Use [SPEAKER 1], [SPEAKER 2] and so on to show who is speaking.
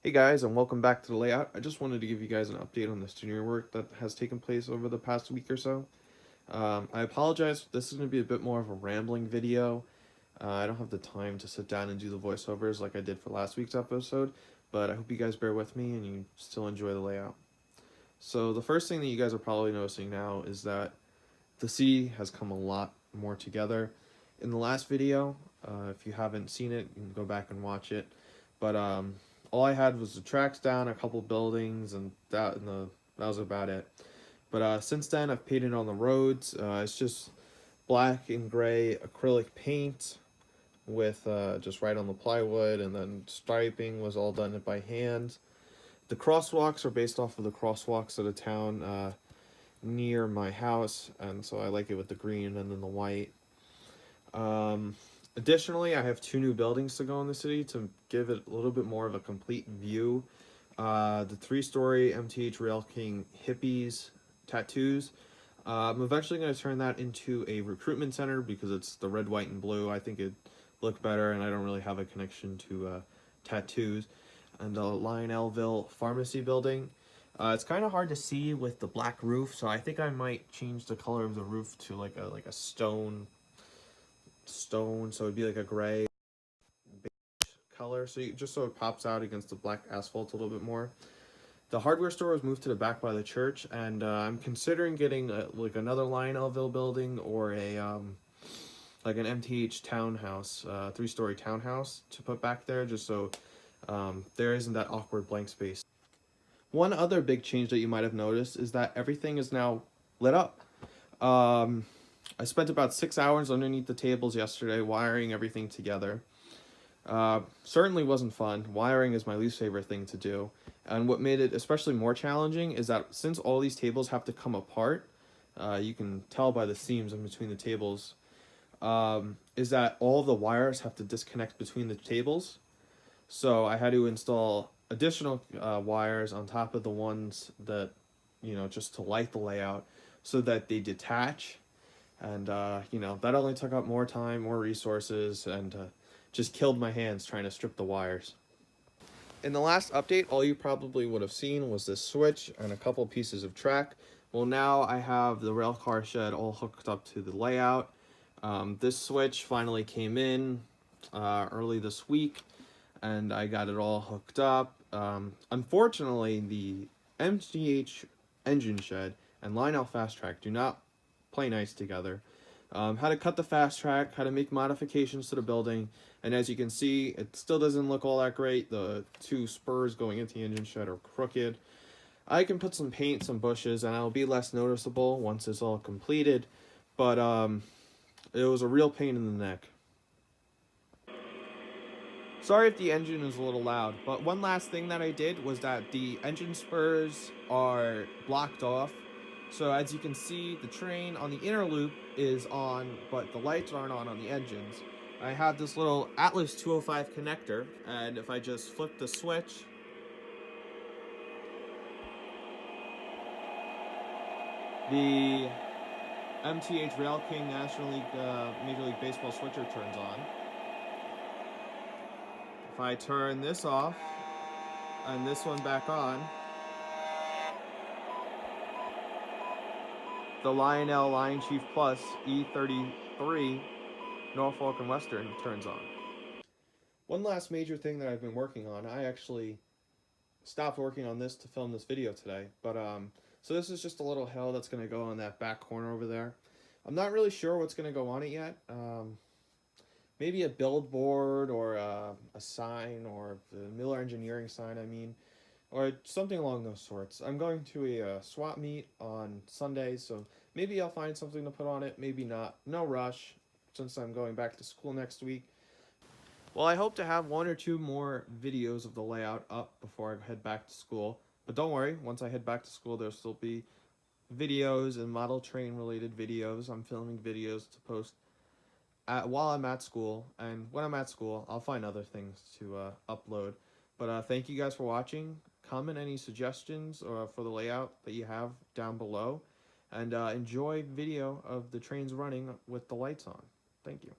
[SPEAKER 1] Hey guys, and welcome back to the layout. I just wanted to give you guys an update on the engineering work that has taken place over the past week or so. I apologize, this is going to be a bit more of a rambling video. I don't have the time to sit down and do the voiceovers like I did for last week's episode, but I hope you guys bear with me and you still enjoy the layout. So the first thing that you guys are probably noticing now is that the city has come a lot more together. In the last video, if you haven't seen it, you can go back and watch it. But all I had was the tracks down, a couple buildings, and that was about it. But since then, I've painted on the roads. It's just black and gray acrylic paint with just right on the plywood, and then striping was all done by hand. The crosswalks are based off of the crosswalks of the town near my house, and so I like it with the green and then the white. Additionally, I have two new buildings to go in the city to give it a little bit more of a complete view. The 3-story MTH Rail King Hippies tattoos. I'm eventually going to turn that into a recruitment center because it's the red, white, and blue. I think it'd look better, and I don't really have a connection to tattoos. And the Lionelville Pharmacy building. It's kind of hard to see with the black roof, so I think I might change the color of the roof to like a stone, so it'd be like a gray beige color, so it pops out against the black asphalt a little bit more. The hardware store was moved to the back by the church, and I'm considering getting like another Lionelville building or a like an MTH townhouse, 3-story townhouse to put back there, just so there isn't that awkward blank space. One other big change that you might have noticed is that everything is now lit up. I spent about 6 hours underneath the tables yesterday wiring everything together. Certainly wasn't fun. Wiring is my least favorite thing to do. And what made it especially more challenging is that since all these tables have to come apart, you can tell by the seams in between the tables, is that all the wires have to disconnect between the tables. So I had to install additional wires on top of the ones that, just to light the layout so that they detach. And, that only took up more time, more resources, and just killed my hands trying to strip the wires. In the last update, all you probably would have seen was this switch and a couple pieces of track. Well, now I have the rail car shed all hooked up to the layout. This switch finally came in early this week, and I got it all hooked up. Unfortunately, the MTH engine shed and Lionel Fast Track do not play nice together. How to cut the fast track, how to make modifications to the building, and as you can see, it still doesn't look all that great. The two spurs going into the engine shed are crooked. I can put some paint, some bushes, and it'll be less noticeable once it's all completed, but it was a real pain in the neck. Sorry if the engine is a little loud, but one last thing that I did was that the engine spurs are blocked off. So as you can see, the train on the inner loop is on, but the lights aren't on the engines. I have this little Atlas 205 connector, and if I just flip the switch, the MTH Rail King National League Major League Baseball switcher turns on. If I turn this off and this one back on, the Lionel Lion Chief Plus E33 Norfolk and Western turns on. One last major thing that I've been working on, I actually stopped working on this to film this video today, but so this is just a little hill that's going to go in that back corner over there. I'm not really sure what's going to go on it yet. Maybe a billboard or a sign, or the Miller Engineering sign, or something along those sorts. I'm going to a swap meet on Sunday, so maybe I'll find something to put on it, maybe not. No rush, since I'm going back to school next week. Well, I hope to have 1 or 2 more videos of the layout up before I head back to school. But don't worry, once I head back to school, there'll still be videos and model train related videos. I'm filming videos to post while I'm at school, and when I'm at school, I'll find other things to upload. But thank you guys for watching. Comment any suggestions for the layout that you have down below, and enjoy video of the trains running with the lights on. Thank you.